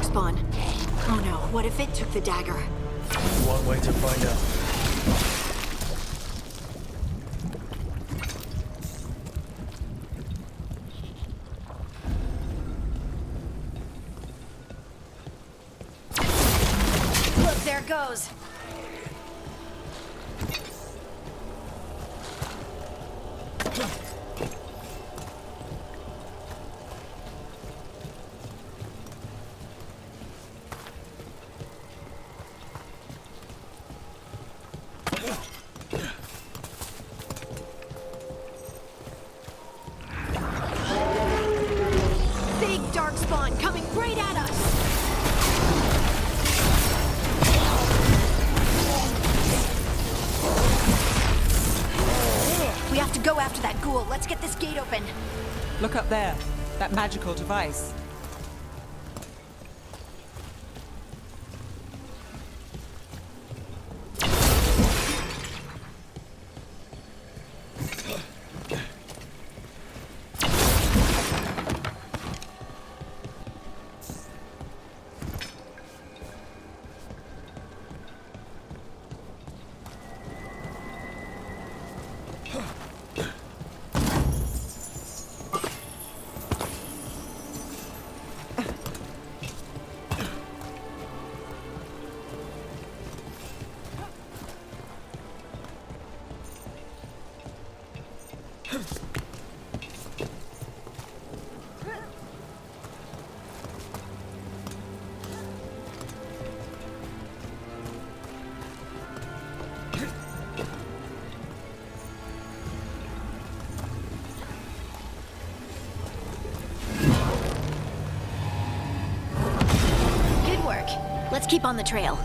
darkspawn. Oh no, what if it took the dagger? One way to find out. Look, there it goes. Big darkspawn coming right at us. We have to go after that ghoul. Let's get this gate open. Look up there. That magical device. Good work. Let's keep on the trail.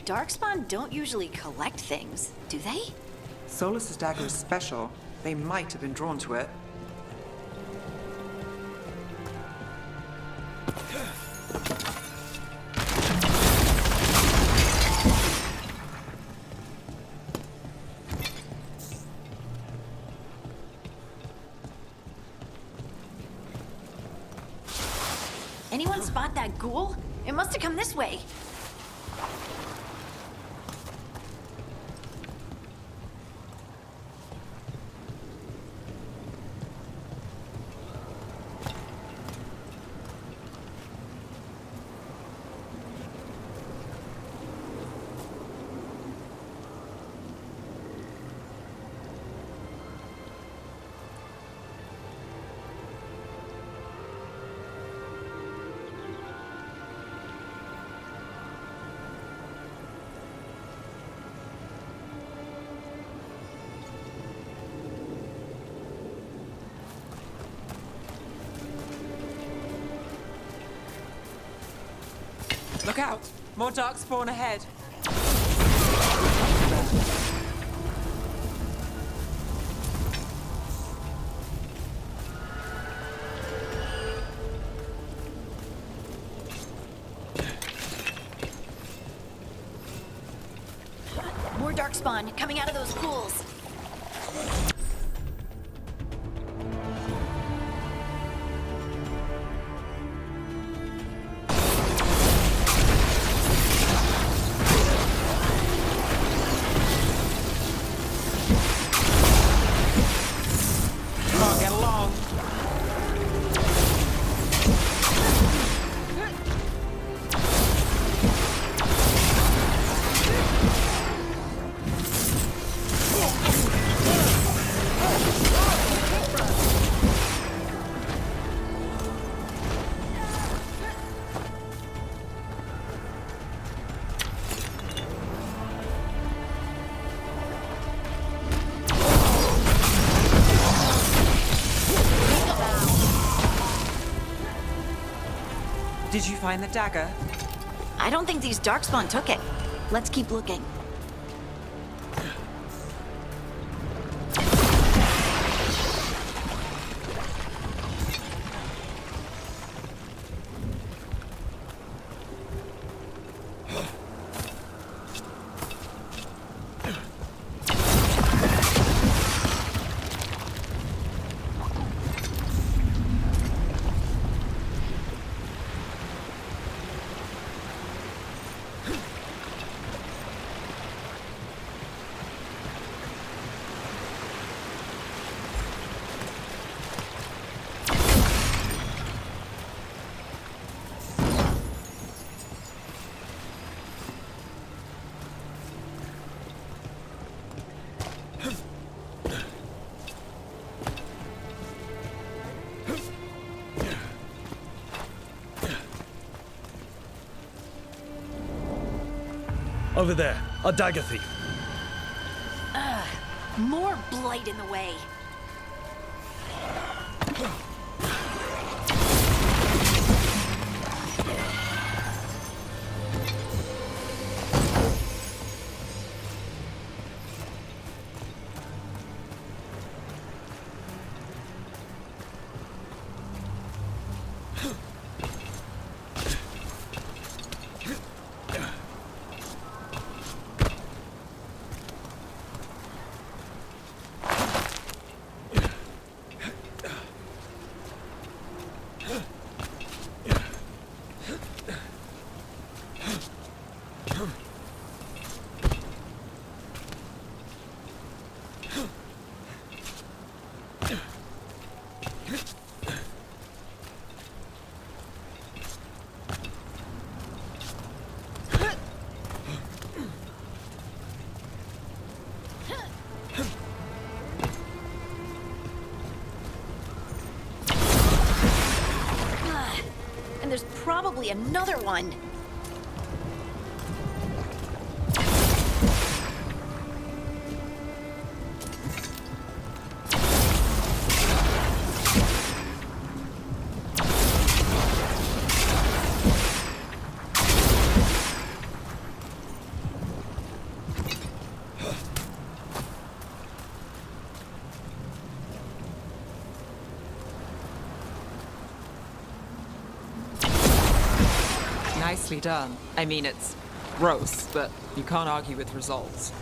Darkspawn don't usually collect things, do they? Solus's dagger is special. They might have been drawn to it. Anyone spot that ghoul? It must have come this way. Look out! More darkspawn ahead. More darkspawn coming out of those pools. Can't get along. Did you find the dagger? I don't think these darkspawn took it. Let's keep looking. Over there, a dagger thief. More blight in the way. And there's probably another one. Nicely done. I mean, it's gross, but you can't argue with results.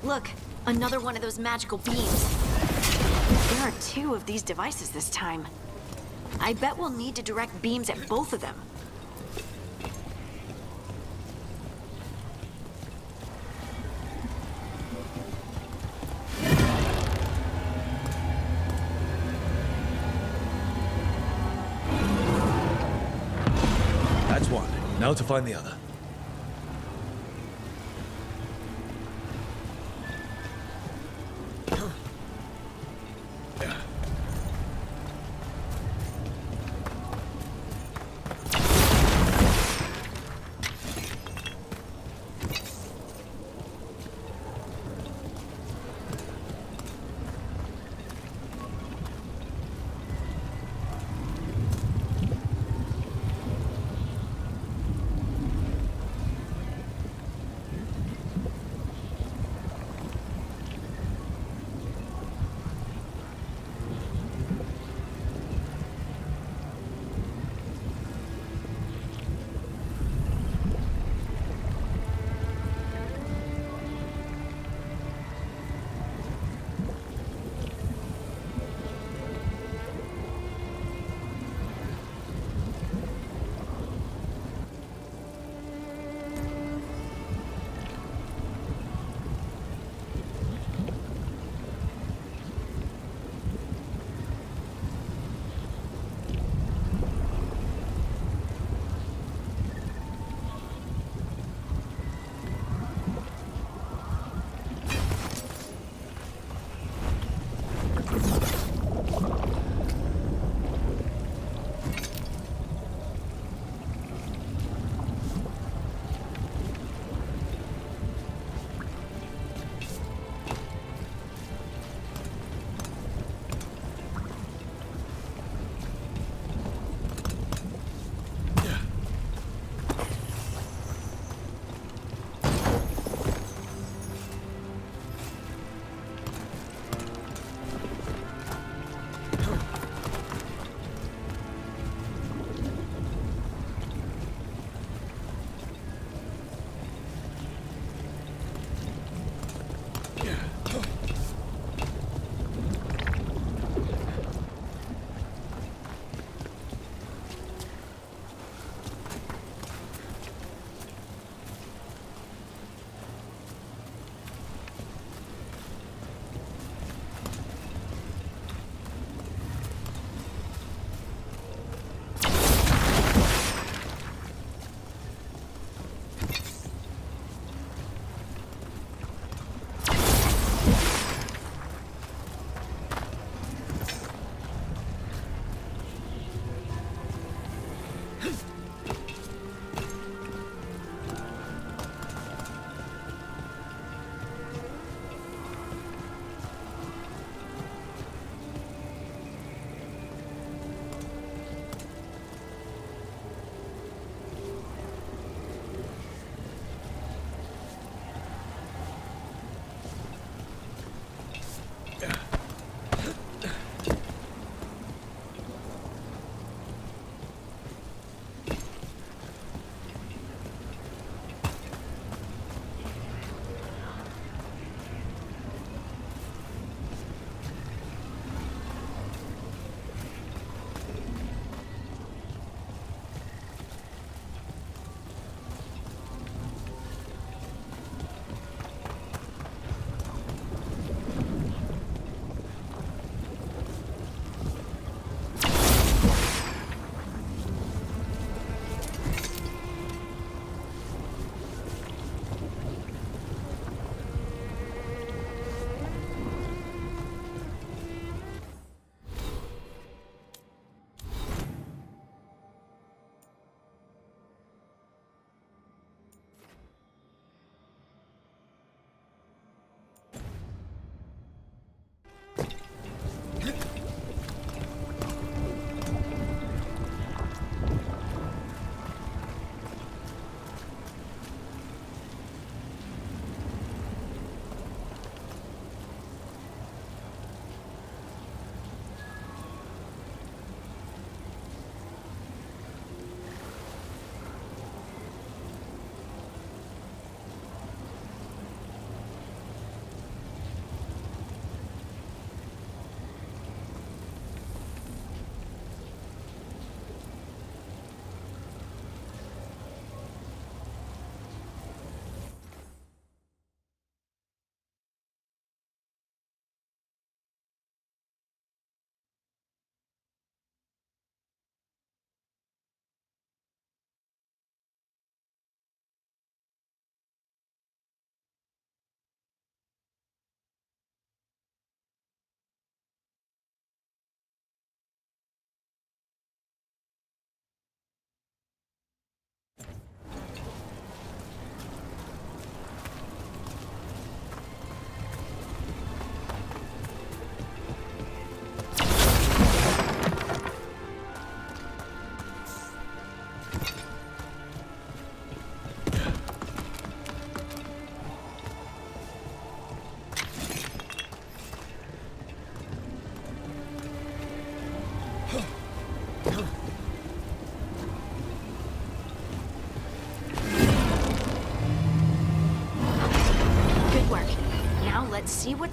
Look, another one of those magical beams. There are 2 of these devices this time. I bet we'll need to direct beams at both of them. That's one. Now to find the other.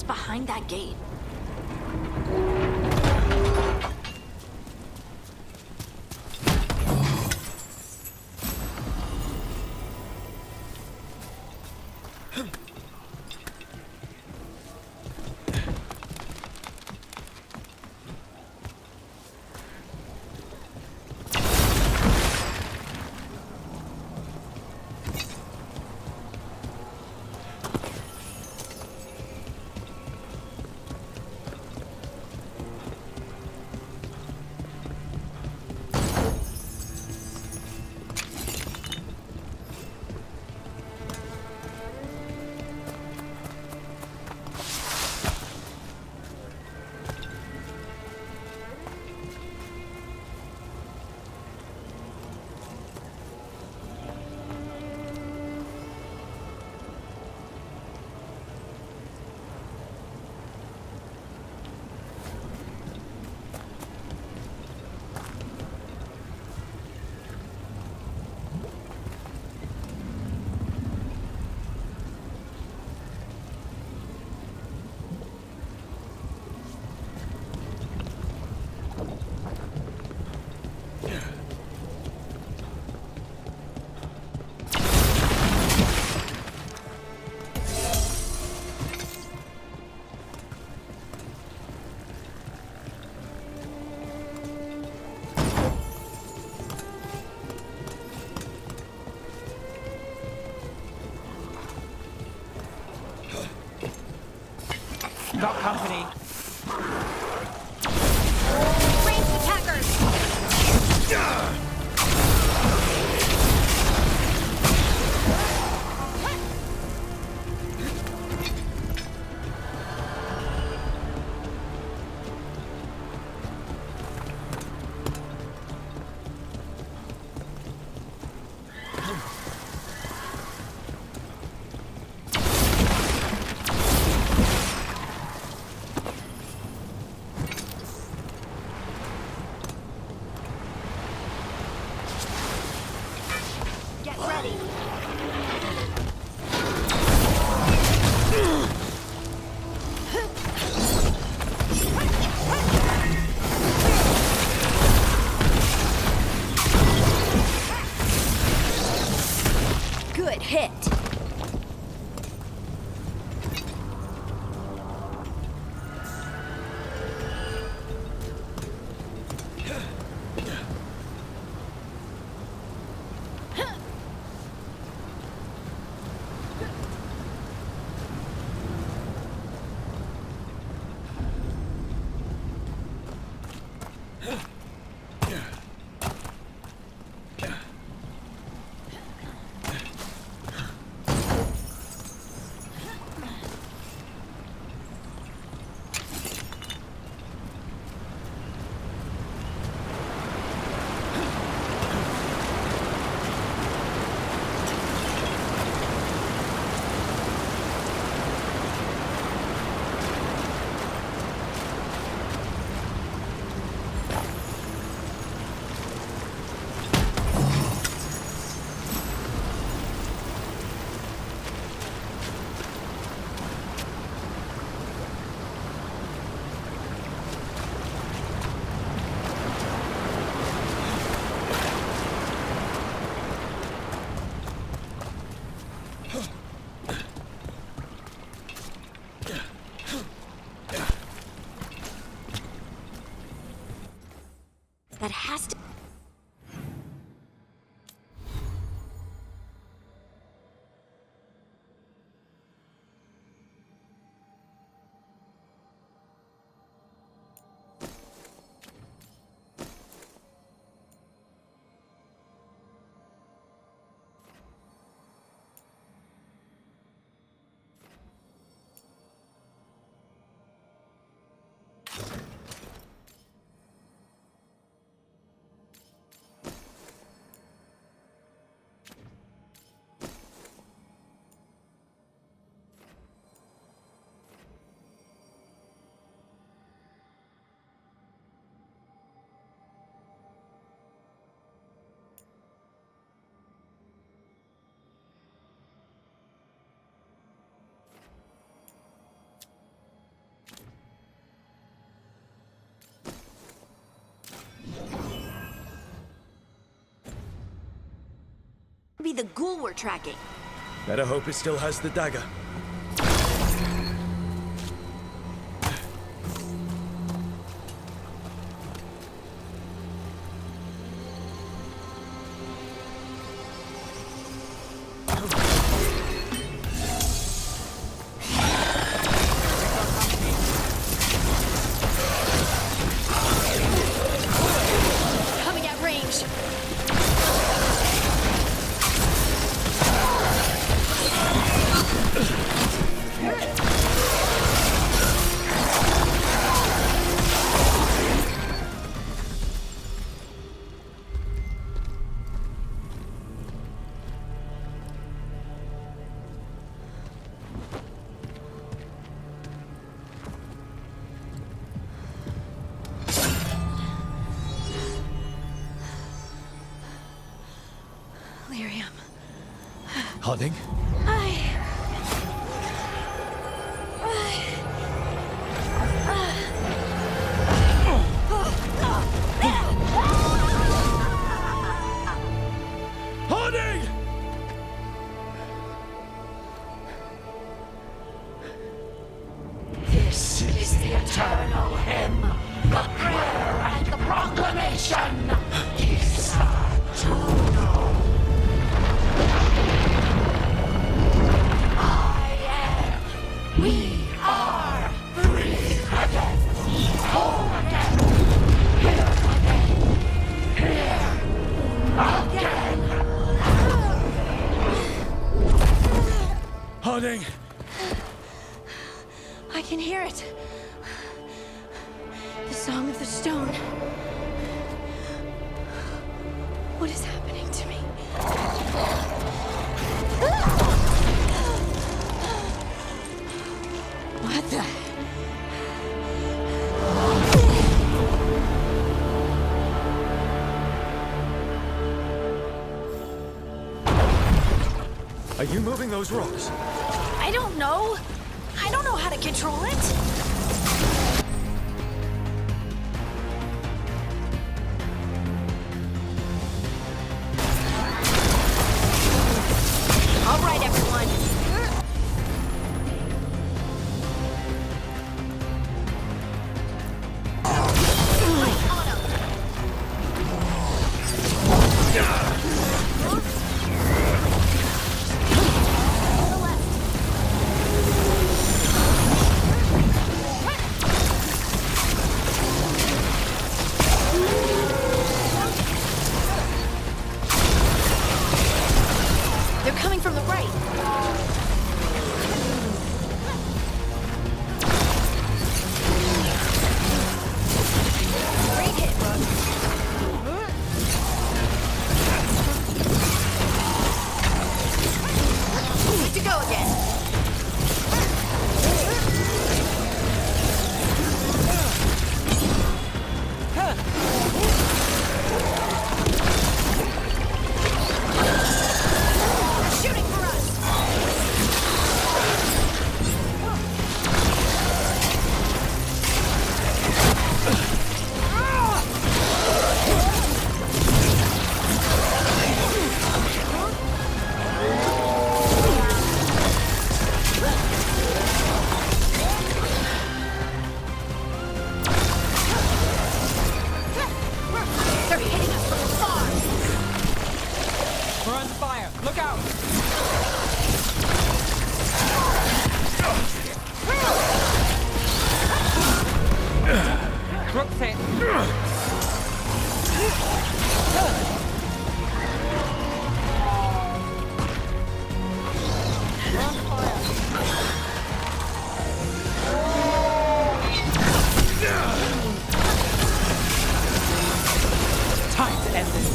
what's behind that gate? Got company. Ranged attackers! Get ready! Good hit! That has to... Be the ghoul we're tracking. Better hope it still has the dagger. Coming at range. Lyrium. Harding? Harding! This is the eternal hymn, the prayer and the proclamation. We are free again, whole again, here again. Harding! I can hear it. The song of the stone. What is happening to me? What the? Are you moving those rocks? I don't know. I don't know how to control it. All right, everyone. They're coming from the right. Great hit, Good to go again. Shooting for us. They're hitting us from afar. We're under fire. Look out! Brooks hit. Time to end this.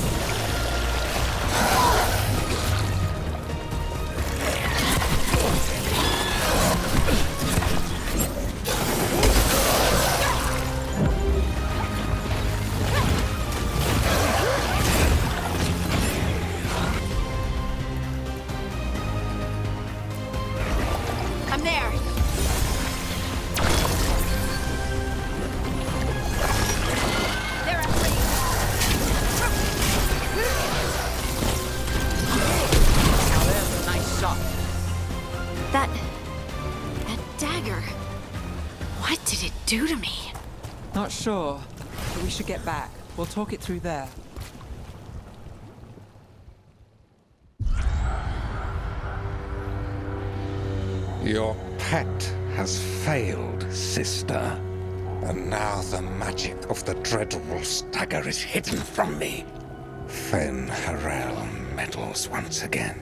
not sure, but we should get back. We'll talk it through there. Your pet has failed, sister. And now the magic of the Dreadwolf's dagger is hidden from me. Fen Harel meddles once again.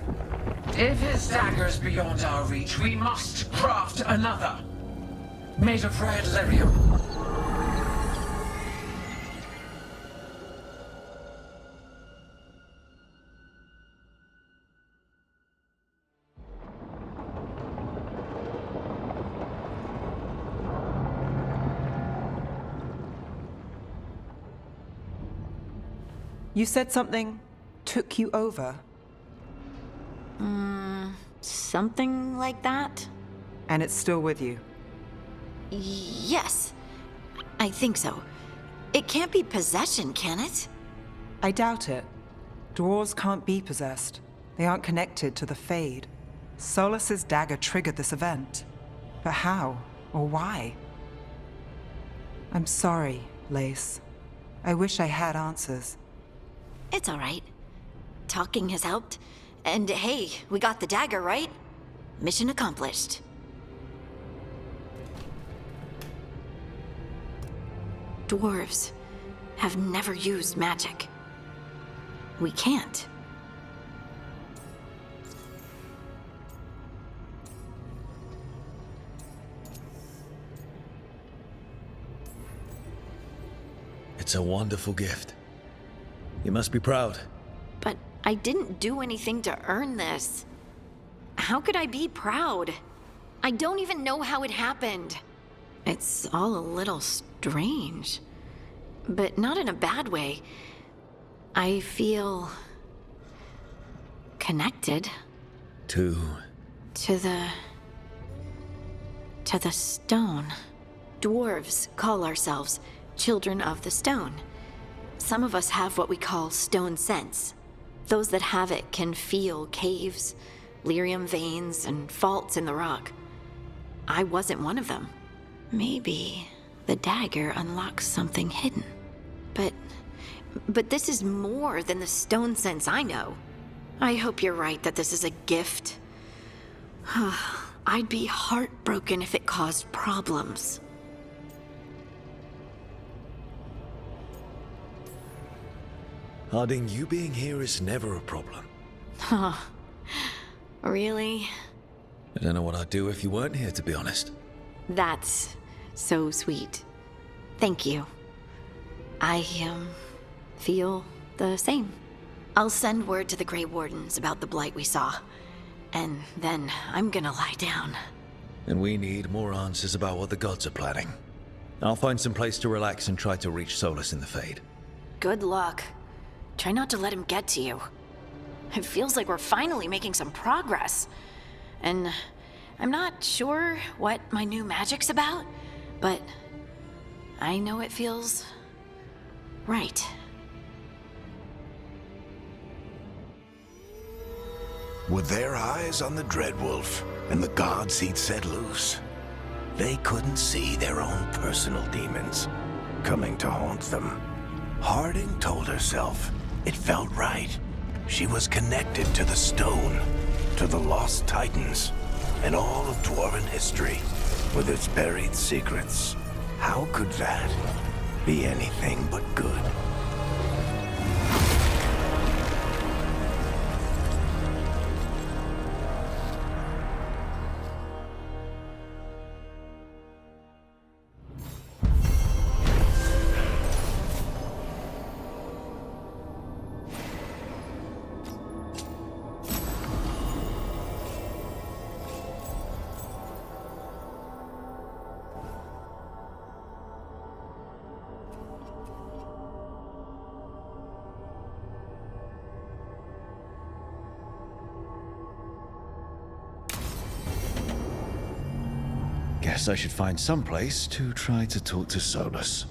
If his dagger's beyond our reach, we must craft another. Made of red lyrium. You said something took you over, Something like that? and it's still with you. Yes. I think so. It can't be possession, can it? I doubt it. Dwarves can't be possessed. They aren't connected to the Fade. Solus's dagger triggered this event. But how? Or why? I'm sorry, Lace. I wish I had answers. It's all right. Talking has helped. And hey, we got the dagger, right? Mission accomplished. Dwarves have never used magic. We can't. It's a wonderful gift. You must be proud. But I didn't do anything to earn this. How could I be proud? I don't even know how it happened. It's all a little strange. But not in a bad way. I feel connected To to the stone. Dwarves call ourselves children of the stone. Some of us have what we call stone sense. Those that have it can feel caves, lyrium veins, and faults in the rock. I wasn't one of them. Maybe the dagger unlocks something hidden. But this is more than the stone sense I know. I hope you're right that this is a gift. I'd be heartbroken if it caused problems. Harding, you being here is never a problem. Really? I don't know what I'd do if you weren't here, to be honest. That's so sweet. Thank you. I, feel the same. I'll send word to the Grey Wardens about the blight we saw. And then I'm gonna lie down. And we need more answers about what the gods are planning. I'll find some place to relax and try to reach Solus in the Fade. Good luck. Try not to let him get to you. It feels like we're finally making some progress. And I'm not sure what my new magic's about, but I know it feels right. With their eyes on the Dreadwolf and the gods he'd set loose, they couldn't see their own personal demons coming to haunt them. Harding told herself it felt right. She was connected to the stone, to the lost titans, and all of Dwarven history, with its buried secrets. How could that be anything but good? Guess I should find some place to try to talk to Solus.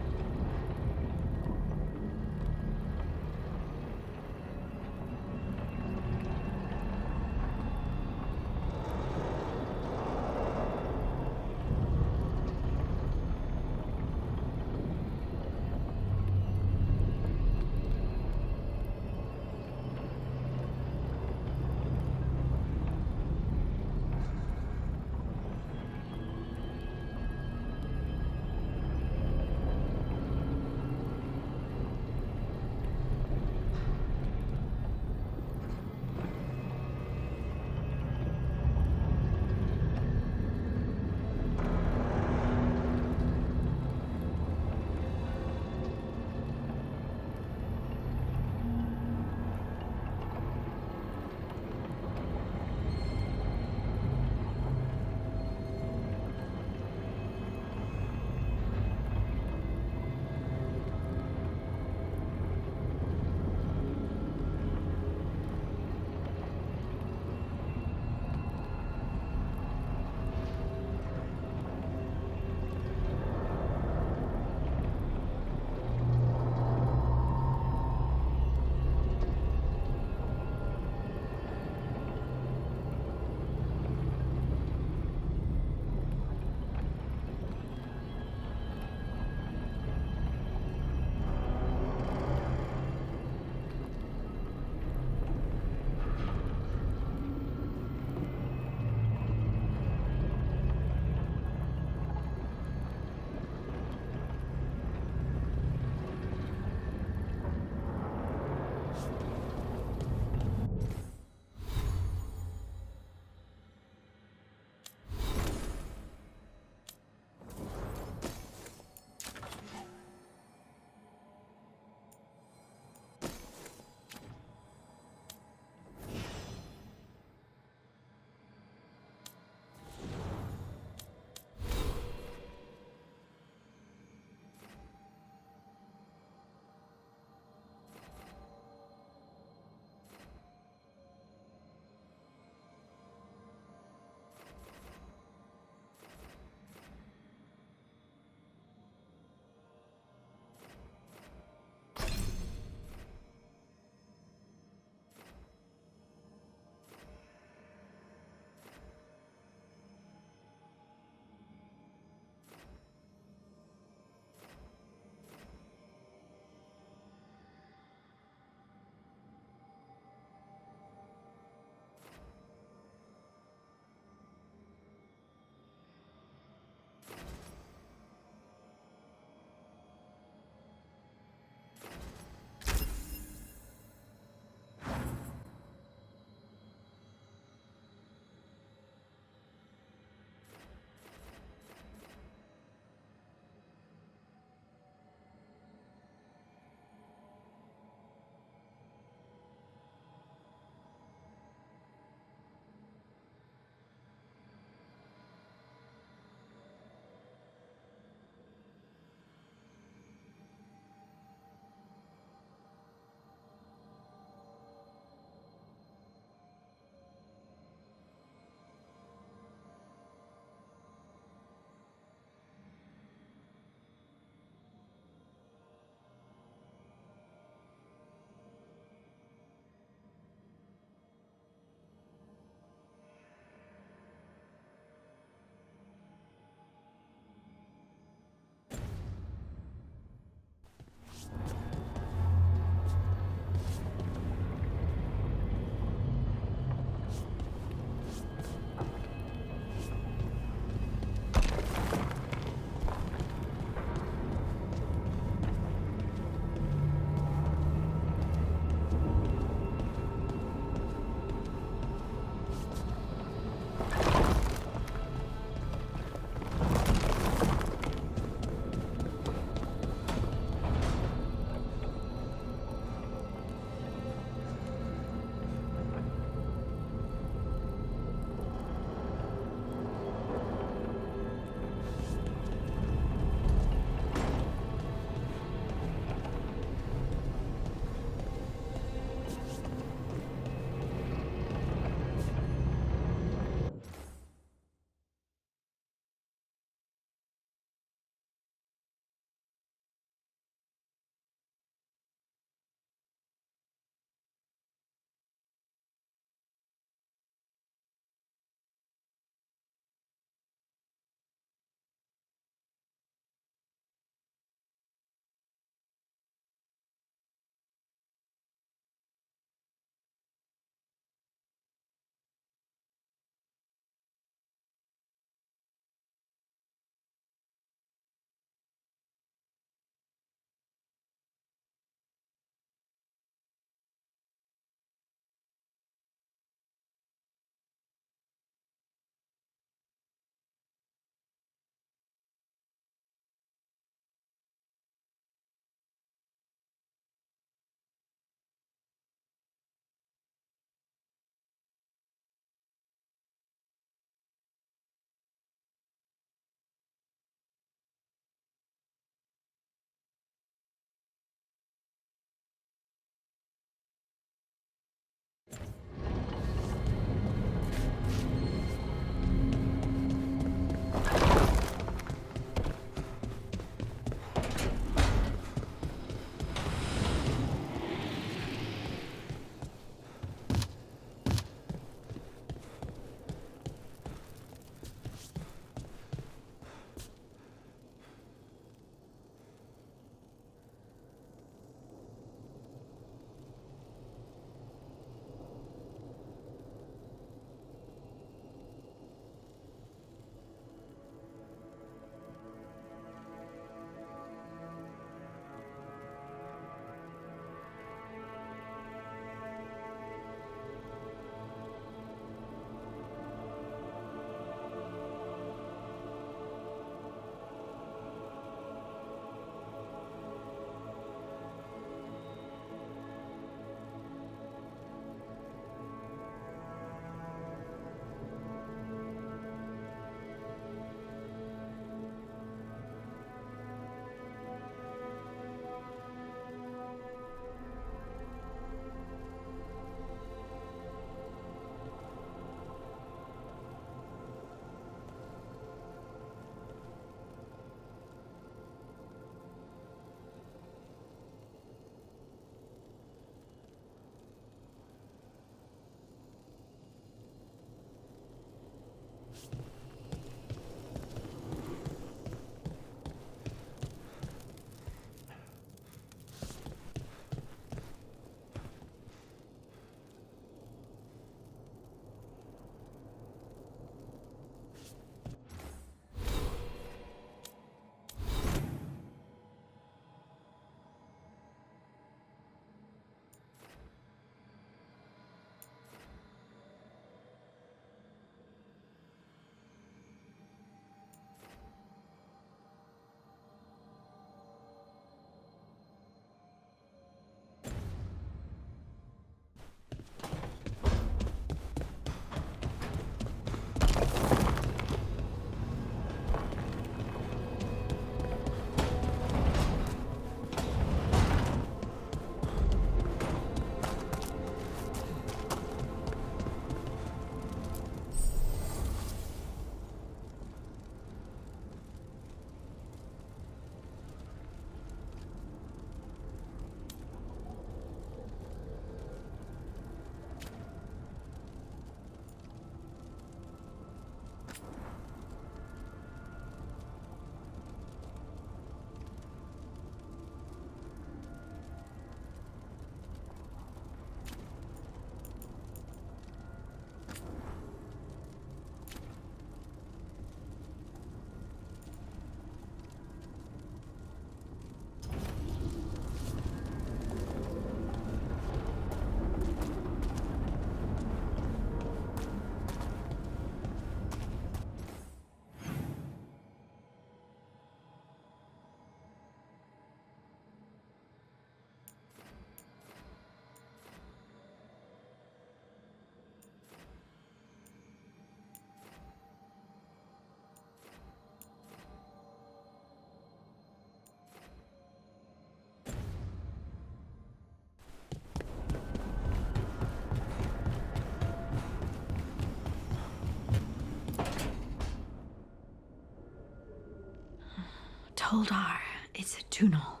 Koldar, it's a tunel.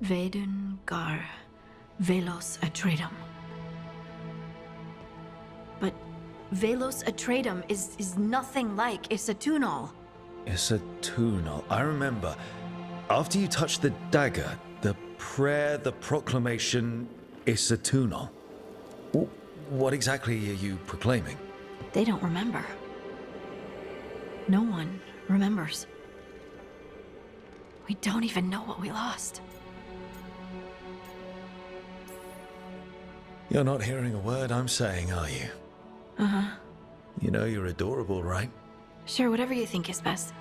Veilguard, Velos Atreidim. But Velos Atreidim is nothing like Isatunal. Isatunal. I remember. After you touched the dagger, the prayer, the proclamation, Isatunal. What exactly are you proclaiming? They don't remember. No one remembers. We don't even know what we lost. You're not hearing a word I'm saying, are you? Uh-huh. You know you're adorable, right? Sure, whatever you think is best.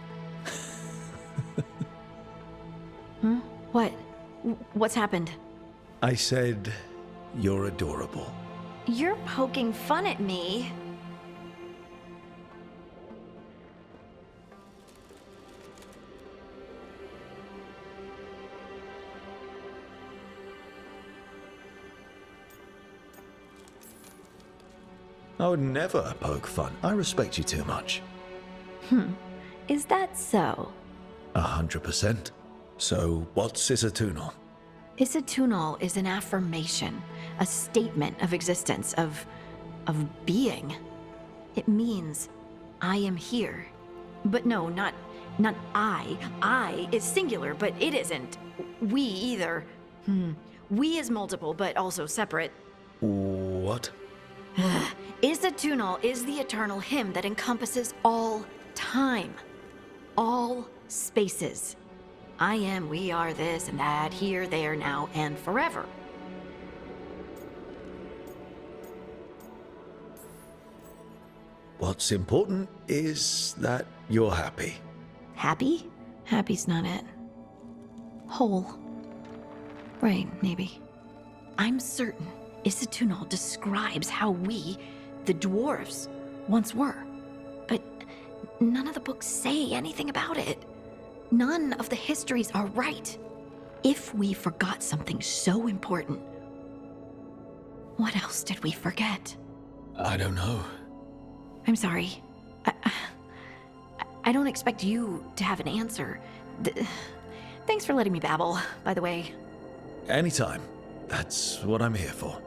What? What's happened? I said you're adorable. You're poking fun at me. I would never poke fun. I respect you too much. Is that so? 100%. So, what's Isatunal? Isatunal is an affirmation, a statement of existence, of being. It means, I am here. But no, not I. I is singular, but it isn't. We either. We is multiple, but also separate. What? Isatunal is the eternal hymn that encompasses all time, all spaces. I am, we are, this and that, here, there, now, and forever. What's important is that you're happy. Happy? Happy's not it. Whole. Right, maybe. I'm certain Isatunal describes how we, the dwarves, once were. But none of the books say anything about it. None of the histories are right. If we forgot something so important, what else did we forget? I don't know. I'm sorry. I don't expect you to have an answer. Thanks for letting me babble, by the way. Anytime. That's what I'm here for.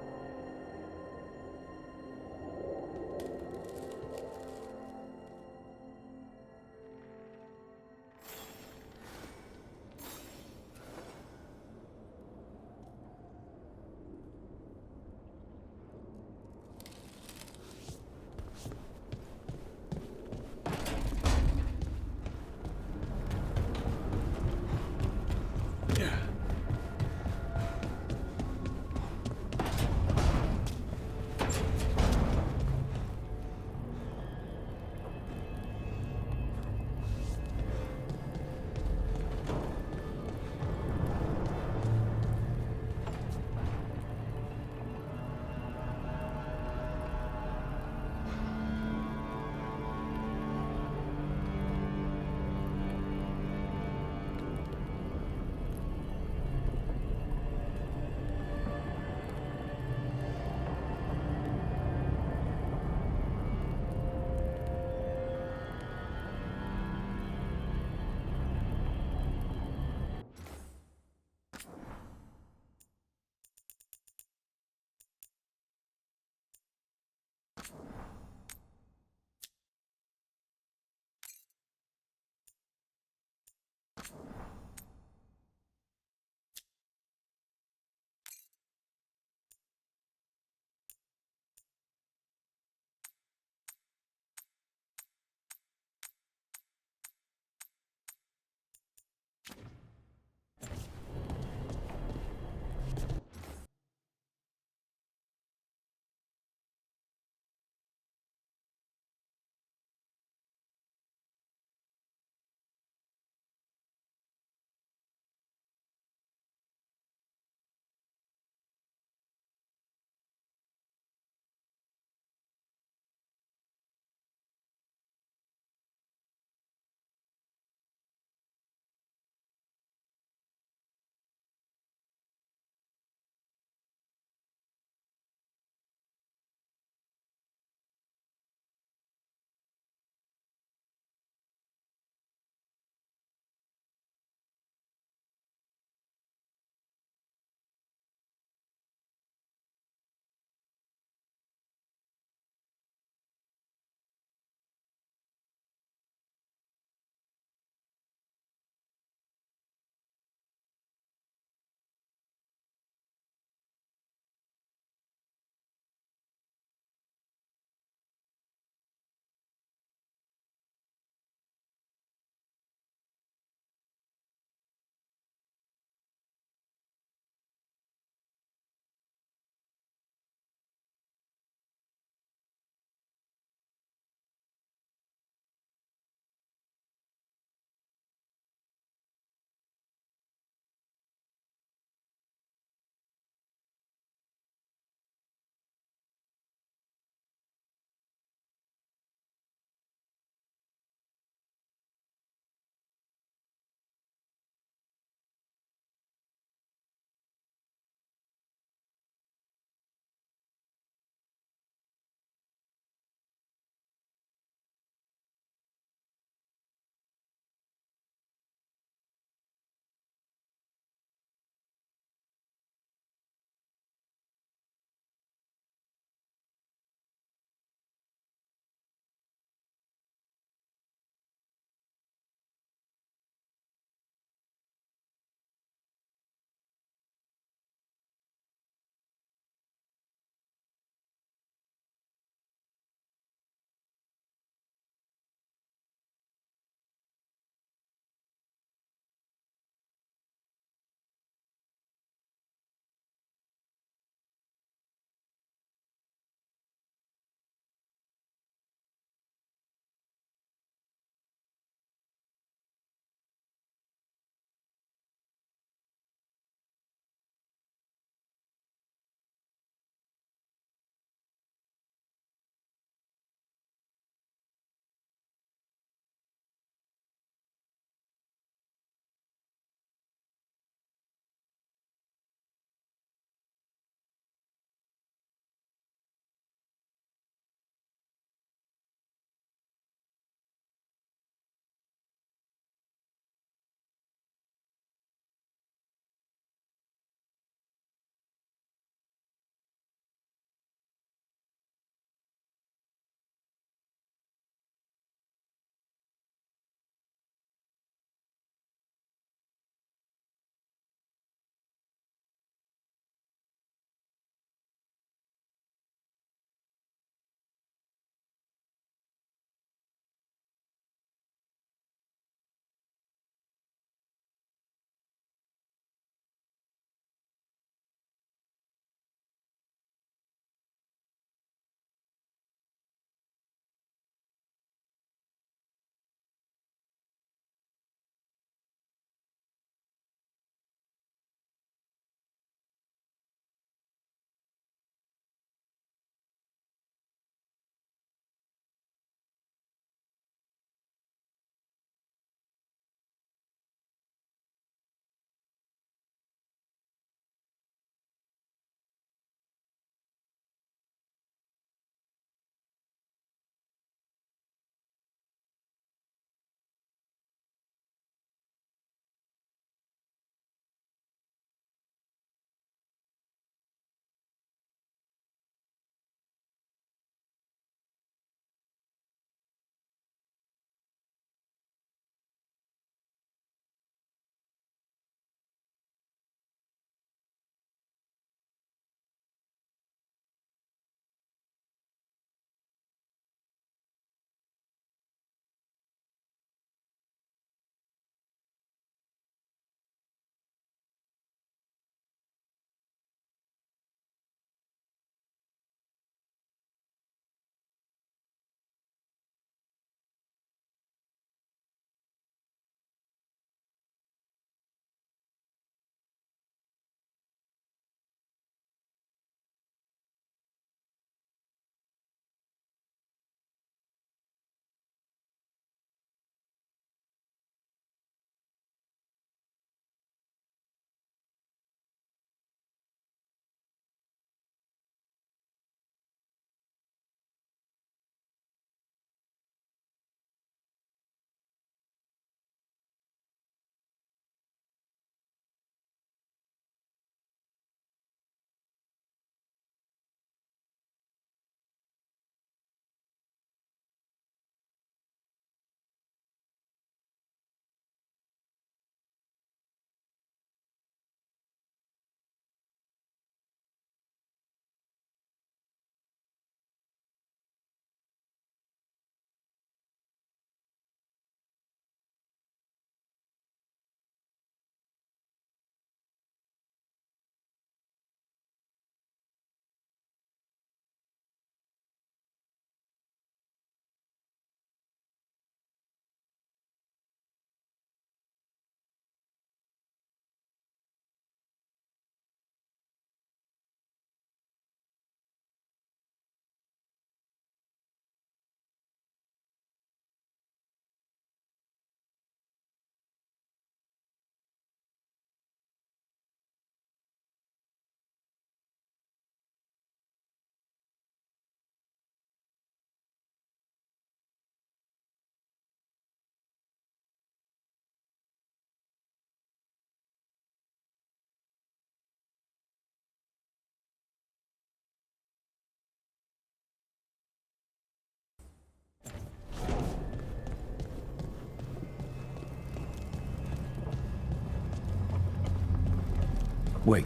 Wait,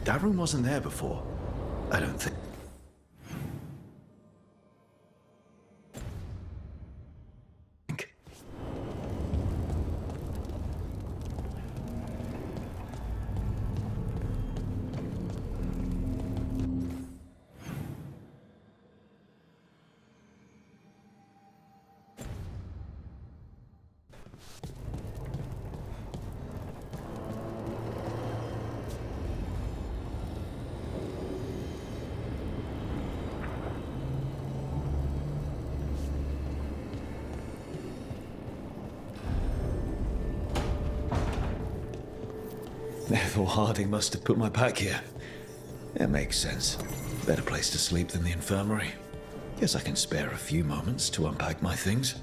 that room wasn't there before. I don't think. Therefore, Harding must have put my pack here. It makes sense. Better place to sleep than the infirmary. Guess I can spare a few moments to unpack my things.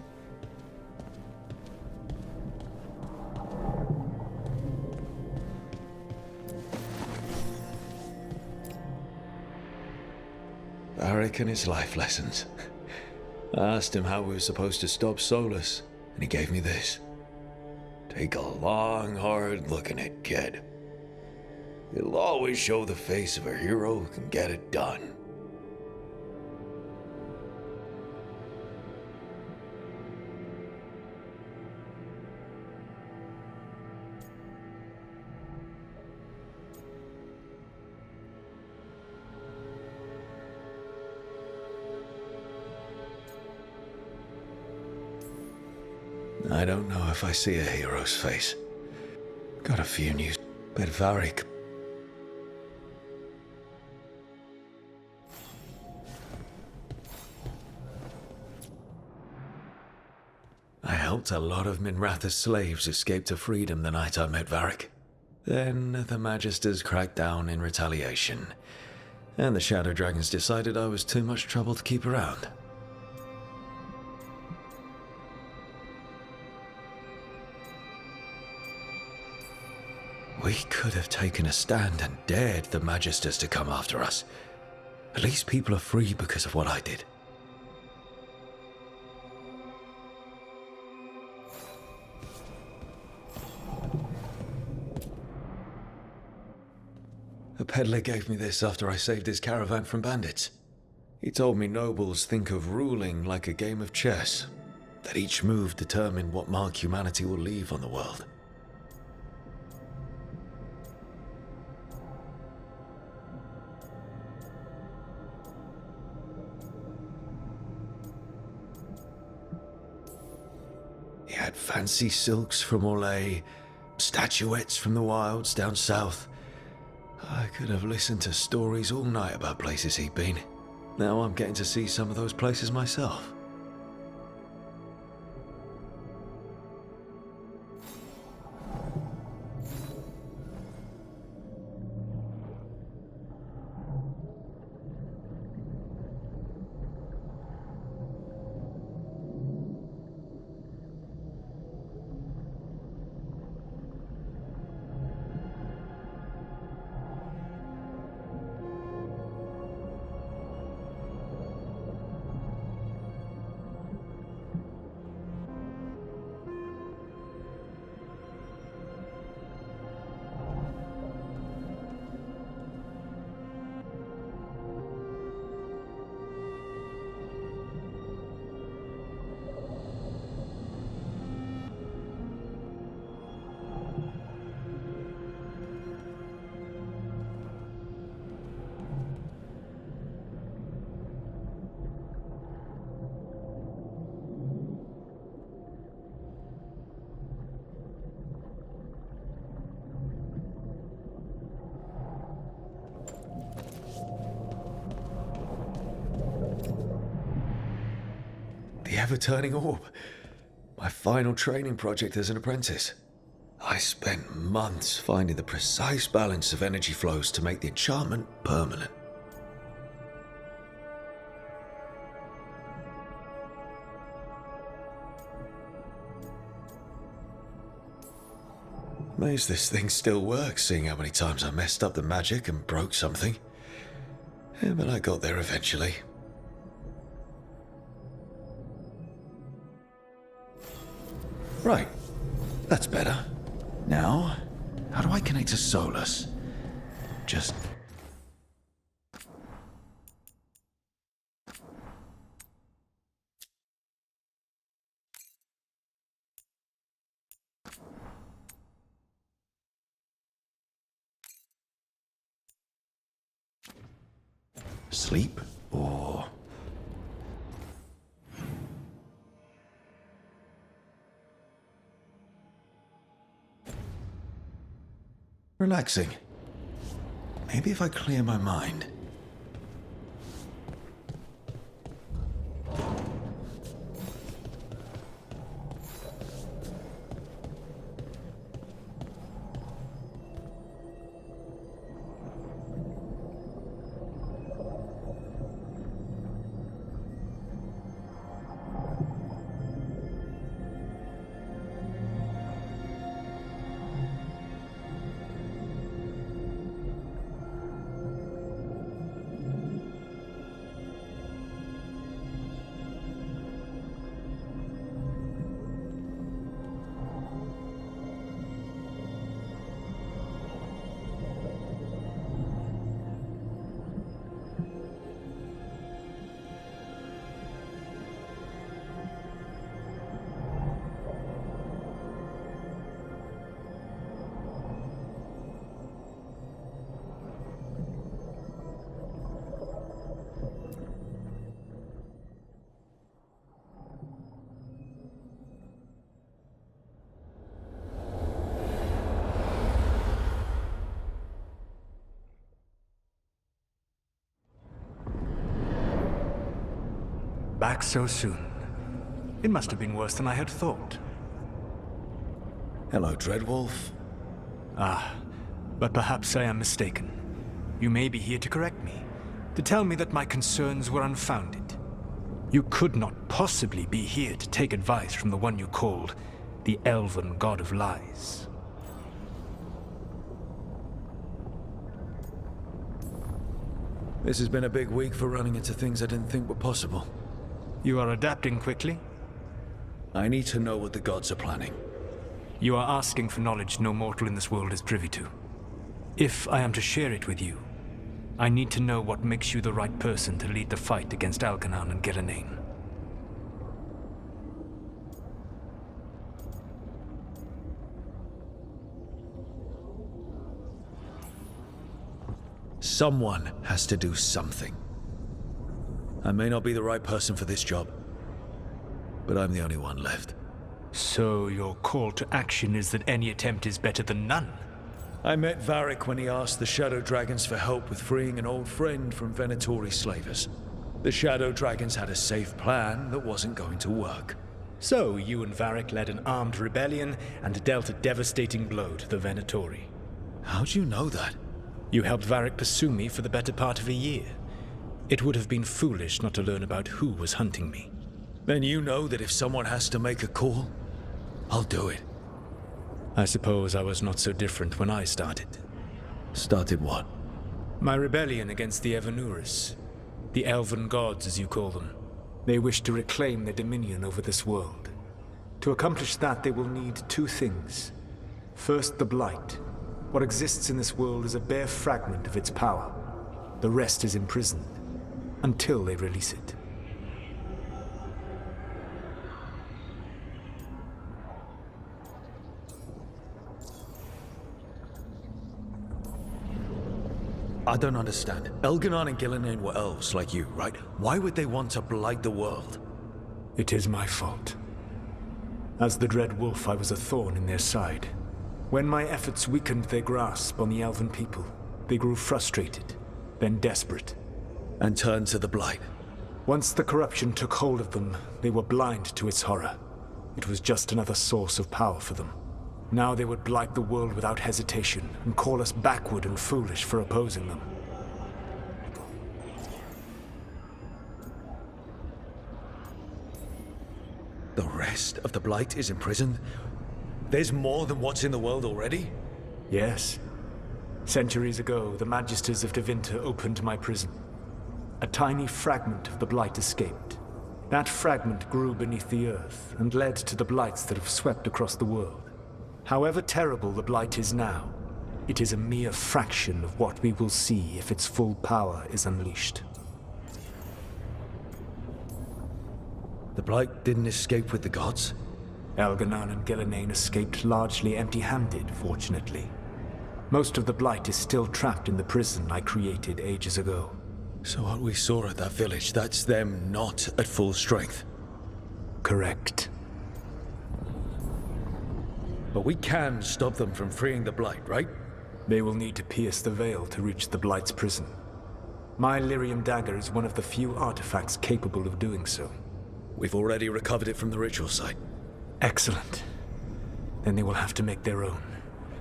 Varric and his life lessons. I asked him how we were supposed to stop Solus, and he gave me this. Take a long, hard look at it, kid. It'll always show the face of a hero who can get it done. I don't know if I see a hero's face. Got a few news, but Varric. I helped a lot of Minratha's slaves escape to freedom the night I met Varric. Then the Magisters cracked down in retaliation, and the Shadow Dragons decided I was too much trouble to keep around. We could have taken a stand and dared the Magisters to come after us. At least people are free because of what I did. A peddler gave me this after I saved his caravan from bandits. He told me nobles think of ruling like a game of chess, that each move determines what mark humanity will leave on the world. He had fancy silks from Orlais, statuettes from the wilds down south. I could have listened to stories all night about places he'd been. Now I'm getting to see some of those places myself. The ever-turning orb. My final training project as an apprentice. I spent months finding the precise balance of energy flows to make the enchantment permanent. Amazed this thing still works, seeing how many times I messed up the magic and broke something. Yeah, but I got there eventually. Right, that's better. Now, how do I connect to Solus? just... sleep or... relaxing. Maybe if I clear my mind. Back so soon. It must have been worse than I had thought. Hello, Dreadwolf. But perhaps I am mistaken. You may be here to correct me, to tell me that my concerns were unfounded. You could not possibly be here to take advice from the one you called the Elven God of Lies. This has been a big week for running into things I didn't think were possible. You are adapting quickly? I need to know what the gods are planning. You are asking for knowledge no mortal in this world is privy to. If I am to share it with you, I need to know what makes you the right person to lead the fight against Algernon and Gillenane. Someone has to do something. I may not be the right person for this job, but I'm the only one left. So your call to action is that any attempt is better than none? I met Varric when he asked the Shadow Dragons for help with freeing an old friend from Venatori slavers. The Shadow Dragons had a safe plan that wasn't going to work. So you and Varric led an armed rebellion and dealt a devastating blow to the Venatori. How'd you know that? You helped Varric pursue me for the better part of a year. It would have been foolish not to learn about who was hunting me. Then you know that if someone has to make a call, I'll do it. I suppose I was not so different when I started. Started what? My rebellion against the Evanuris. The Elven Gods, as you call them. They wish to reclaim their dominion over this world. To accomplish that, they will need two things. First, the Blight. What exists in this world is a bare fragment of its power. The rest is imprisoned, until they release it. I don't understand. Elgernon and Gillenane were elves like you, right? Why would they want to blight the world? It is my fault. As the Dread Wolf, I was a thorn in their side. When my efforts weakened their grasp on the Elven people, they grew frustrated, then desperate. And turned to the blight. Once the corruption took hold of them, they were blind to its horror. It was just another source of power for them. Now they would blight the world without hesitation, and call us backward and foolish for opposing them. The rest of the blight is imprisoned? There's more than what's in the world already? Yes. Centuries ago, the Magisters of Tevinter opened my prison. A tiny fragment of the blight escaped. That fragment grew beneath the earth, and led to the blights that have swept across the world. However terrible the blight is now, It is a mere fraction of what we will see if its full power is unleashed. The Blight didn't escape with the gods? Elganan and Gillenane escaped largely empty-handed, fortunately. Most of the Blight is still trapped in the prison I created ages ago. So what we saw at that village, that's them not at full strength? Correct. But we can stop them from freeing the Blight, right? They will need to pierce the veil to reach the Blight's prison. My Lyrium dagger is one of the few artifacts capable of doing so. We've already recovered it from the ritual site. Excellent. Then they will have to make their own.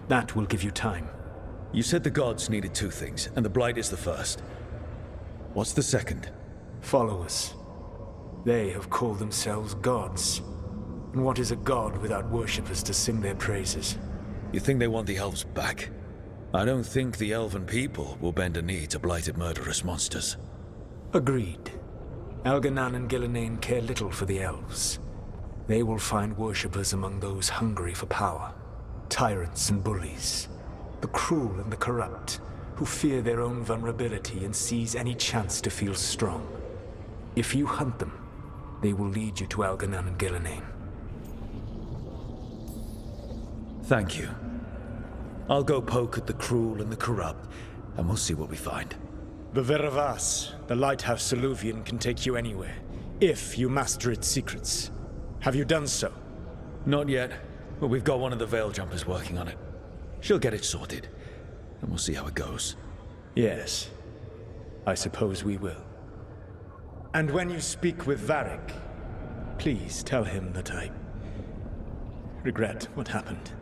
That will give you time. You said the gods needed two things, and the Blight is the first. What's the second? Followers. They have called themselves gods. And what is a god without worshippers to sing their praises? You think they want the elves back? I don't think the elven people will bend a knee to blighted murderous monsters. Agreed. Elganan and Gillenane care little for the elves. They will find worshippers among those hungry for power. Tyrants and bullies. The cruel and the corrupt, who fear their own vulnerability and seize any chance to feel strong. If you hunt them, they will lead you to Elganan and Gillenane. Thank you. I'll go poke at the cruel and the corrupt, and we'll see what we find. The Veravas, the lighthouse Soluvian, can take you anywhere, if you master its secrets. Have you done so? Not yet, but we've got one of the Veil Jumpers working on it. She'll get it sorted, and we'll see how it goes. Yes, I suppose we will. And when you speak with Varric, please tell him that I regret what happened.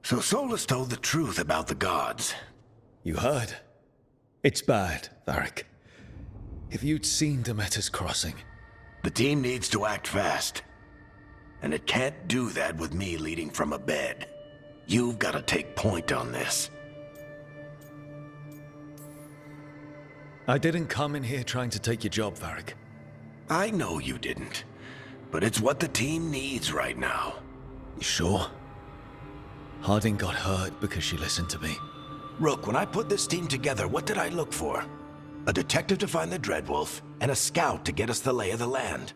So Solus told the truth about the gods. You heard? It's bad, Varric. If you'd seen Demeter's crossing... The team needs to act fast. And it can't do that with me leading from a bed. You've got to take point on this. I didn't come in here trying to take your job, Varric. I know you didn't. But it's what the team needs right now. You sure? Harding got hurt because she listened to me. Rook, when I put this team together, what did I look for? A detective to find the Dreadwolf, and a scout to get us the lay of the land.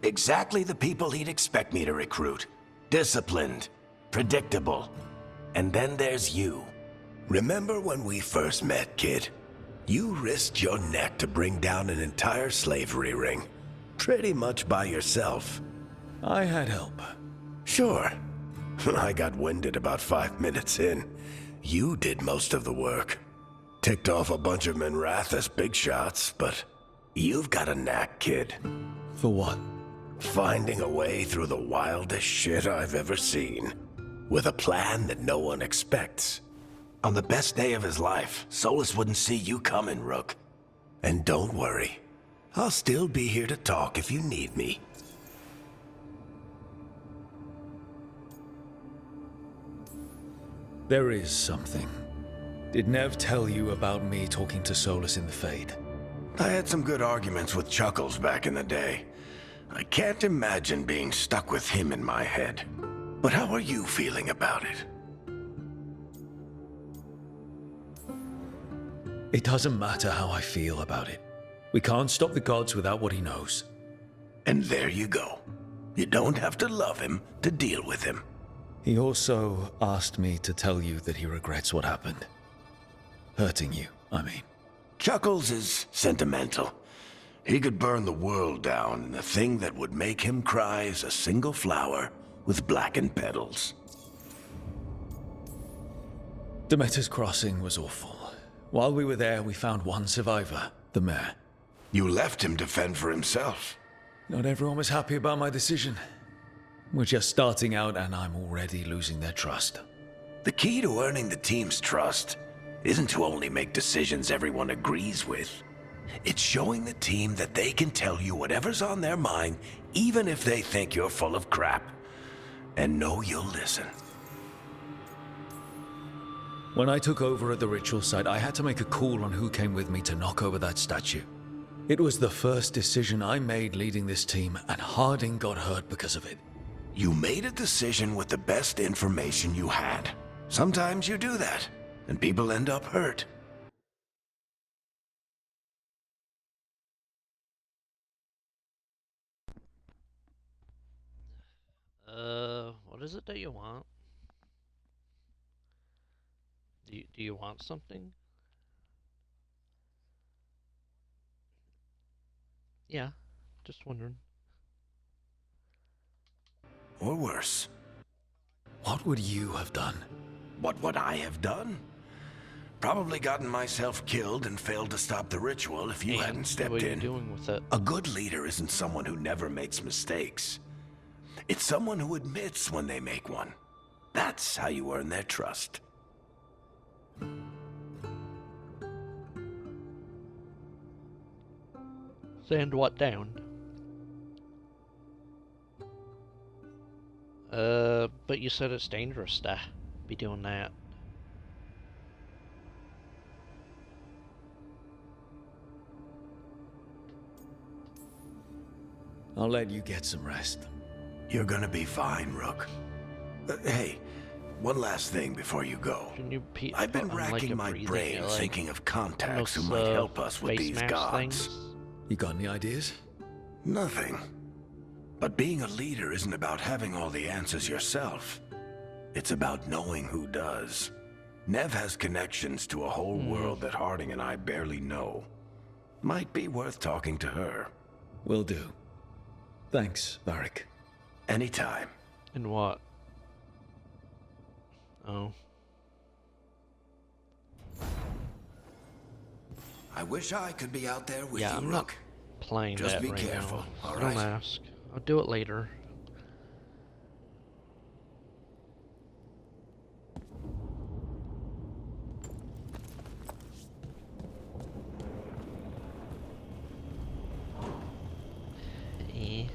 Exactly the people he'd expect me to recruit. Disciplined, predictable. And then there's you. Remember when we first met, kid? You risked your neck to bring down an entire slavery ring. Pretty much by yourself. I had help. Sure. I got winded about 5 minutes in. You did most of the work. Ticked off a bunch of Minrathous big shots, but you've got a knack, kid. For what? Finding a way through the wildest shit I've ever seen. With a plan that no one expects. On the best day of his life, Solus wouldn't see you coming, Rook. And don't worry. I'll still be here to talk if you need me. There is something. Did Nev tell you about me talking to Solus in the Fade? I had some good arguments with Chuckles back in the day. I can't imagine being stuck with him in my head. But how are you feeling about it? It doesn't matter how I feel about it. We can't stop the gods without what he knows. And there you go. You don't have to love him to deal with him. He also asked me to tell you that he regrets what happened. Hurting you, I mean. Chuckles is sentimental. He could burn the world down, and the thing that would make him cry is a single flower with blackened petals. Demeter's Crossing was awful. While we were there, we found one survivor, the mayor. You left him to fend for himself. Not everyone was happy about my decision. We're just starting out, and I'm already losing their trust. The key to earning the team's trust isn't to only make decisions everyone agrees with. It's showing the team that they can tell you whatever's on their mind, even if they think you're full of crap. And know you'll listen. When I took over at the ritual site, I had to make a call on who came with me to knock over that statue. It was the first decision I made leading this team, and Harding got hurt because of it. You made a decision with the best information you had. Sometimes you do that, and people end up hurt. What is it that you want? Do you want something? Yeah, just wondering. Or worse. What would you have done? What would I have done? Probably gotten myself killed and failed to stop the ritual if you And hadn't stepped what are you in. doing with it? A good leader isn't someone who never makes mistakes. It's someone who admits when they make one. That's how you earn their trust. Sand what down? But you said it's dangerous to be doing that. I'll let you get some rest. You're gonna be fine, Rook. Hey, one last thing before you go. Can you I've been put on, like, racking a my breathing, brain like, thinking of contacts who those, might help us with face these mask gods. things? You got any ideas? Nothing. But being a leader isn't about having all the answers yourself. It's about knowing who does. Nev has connections to a whole world that Harding and I barely know. Might be worth talking to her. Will do. Thanks, Varric. Anytime. And what? Oh. I wish I could be out there with Yeah, you, I'm not Rook. playing Just that be right careful, now. all Don't right? ask. I'll do it later. Eh.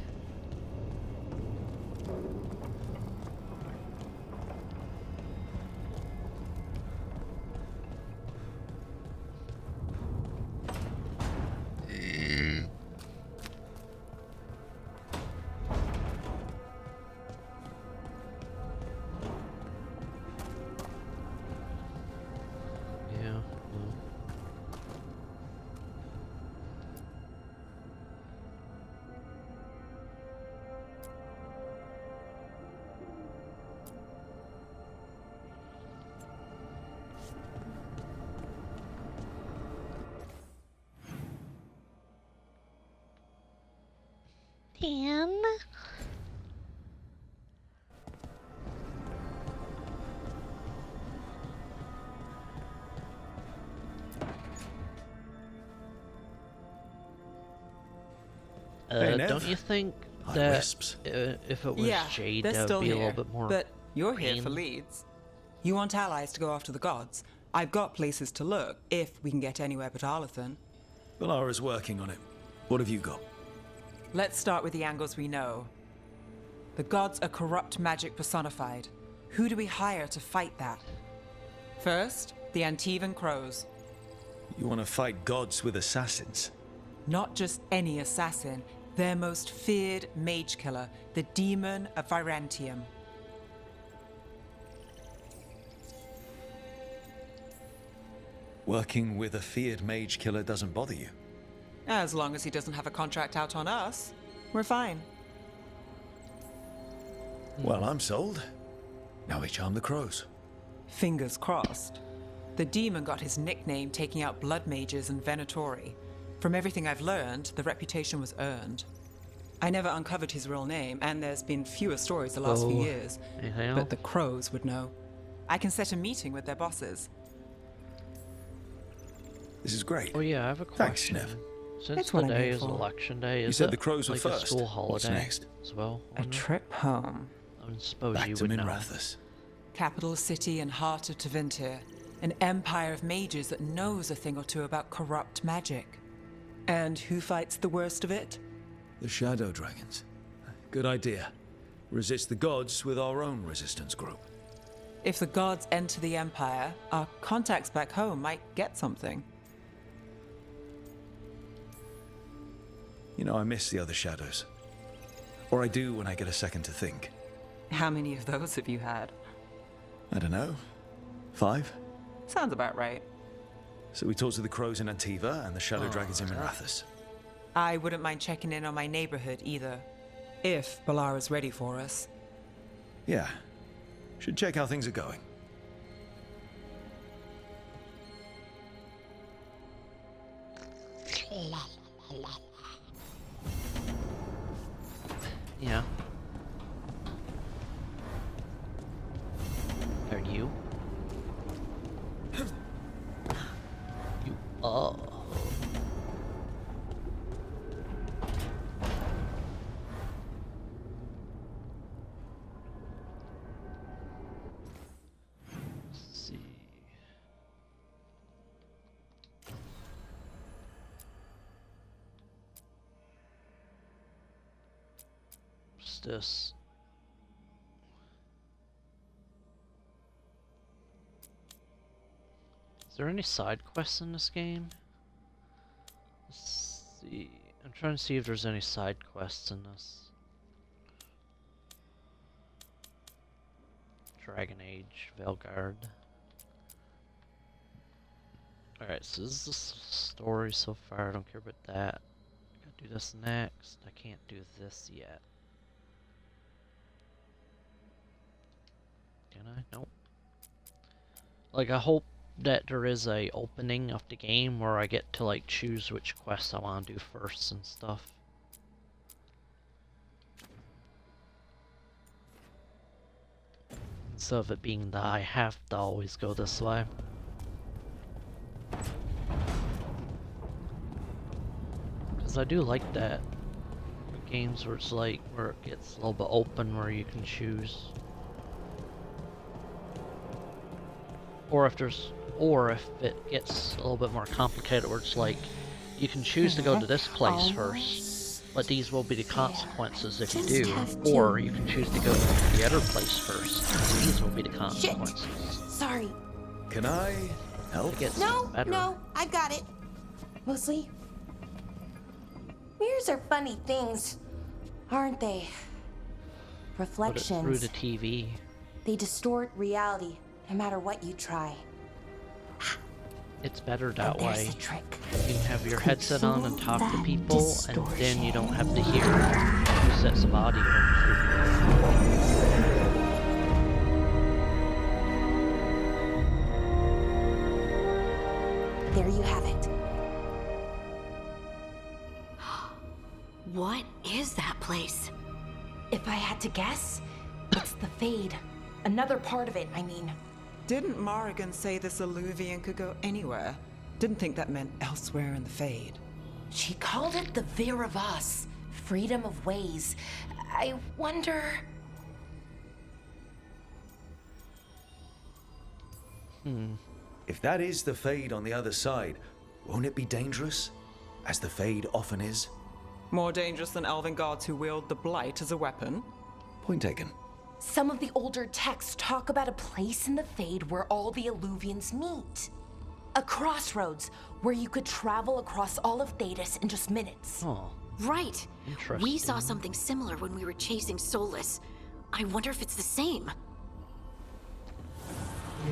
Dan? Hey, Nev. Don't you think Hi, that Wisps. if it was Yeah, Jade, they're that still would be a here, little bit more but you're here for pain? leads. You want allies to go after the gods? I've got places to look, if we can get anywhere but Arlathan. Valara's working on it. What have you got? Let's start with the angles we know. The gods are corrupt magic personified. Who do we hire to fight that? First, the Antivan Crows. You want to fight gods with assassins? Not just any assassin, their most feared mage killer, the Demon of Virantium. Working with a feared mage killer doesn't bother you. As long as he doesn't have a contract out on us, we're fine. Well, I'm sold. Now we charm the crows. Fingers crossed. The demon got his nickname taking out blood mages and Venatori. From everything I've learned, the reputation was earned. I never uncovered his real name, and there's been fewer stories the last few Oh, years. anything But else? the crows would know. I can set a meeting with their bosses. This is great. Oh yeah, I have a Thanks, question. Nev. Since That's what I'm today here is for. election day, is said it the crows were like first. a school What's holiday next? as well? A trip home. I suppose Back you to would know. Minrathous. Capital city and heart of Tevinter. An empire of mages that knows a thing or two about corrupt magic. And who fights the worst of it? The Shadow Dragons. Good idea. Resist the gods with our own resistance group. If the gods enter the empire, our contacts back home might get something. You know, I miss the other shadows. Or I do when I get a second to think. How many of those have you had? I don't know. 5? Sounds about right. So we talked to the crows in Antiva and the Shadow Dragons in Minrathous. I wouldn't mind checking in on my neighborhood either. If Balara's ready for us. Yeah. Should check how things are going. Yeah. Are you? You. Oh. Let's see. What's this? Is there any side quests in this game? Let's see. I'm trying to see if there's any side quests in this. Dragon Age, Veilguard. Alright, so this is the story so far. I don't care about that. Gotta do this next. I can't do this yet. Can I? Nope. Like, I hope that there is a opening of the game where I get to like choose which quests I want to do first and stuff. Instead of it being that I have to always go this way. Because I do like that. Games where it's like, where it gets a little bit open where you can choose. Or if it gets a little bit more complicated where it's like, you can choose to go to this place first, but these will be the consequences if you do. Or you can choose to go to the other place first, and these will be the consequences. Sorry. Can I help? It gets No, better. no, I've got it. Mostly, mirrors are funny things, aren't they? Put it through Reflections. the TV. They distort reality, no matter what you try. It's better And that there's way. a trick. You can have your headset on and talk to that people, and then you don't have to hear distortion. two sets of audio. There you have it. What is that place? If I had to guess, it's the Fade. Another part of it, I mean. Didn't Morrigan say this Illuvian could go anywhere? Didn't think that meant elsewhere in the Fade. She called it the Vir of Us, freedom of ways. I wonder... If that is the Fade on the other side, won't it be dangerous? As the Fade often is? More dangerous than elven guards who wield the Blight as a weapon? Point taken. Some of the older texts talk about a place in the Fade where all the Illuvians meet. A crossroads where you could travel across all of Thedas in just minutes. Oh, Right. interesting. We saw something similar when we were chasing Solus. I wonder if it's the same.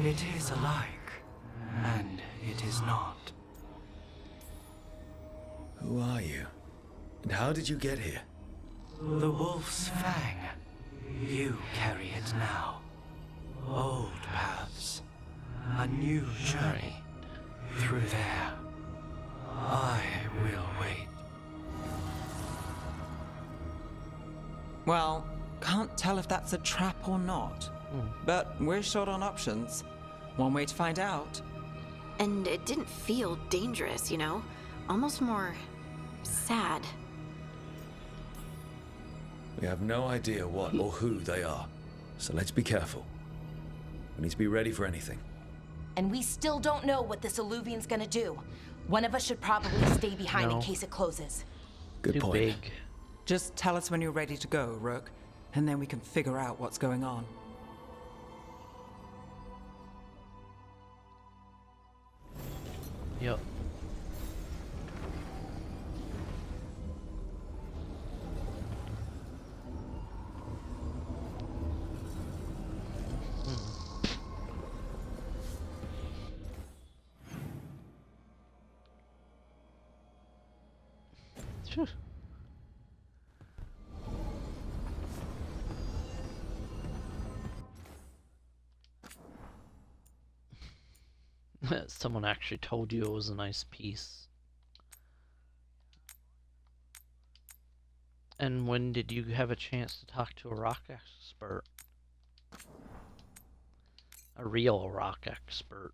It is alike, and it is not. Who are you? And how did you get here? The Wolf's Fang. You carry it now. Old paths. A new journey. Through there. I will wait. Well, can't tell if that's a trap or not. But we're short on options. One way to find out. And it didn't feel dangerous, you know? Almost more sad. We have no idea what or who they are, so let's be careful. We need to be ready for anything. And we still don't know what this Illuvian's gonna do. One of us should probably stay behind in No. case it closes. Good Too point. big. Just tell us when you're ready to go, Rook, and then we can figure out what's going on. Yep. Phew. Someone actually told you it was a nice piece. And when did you have a chance to talk to a rock expert? A real rock expert.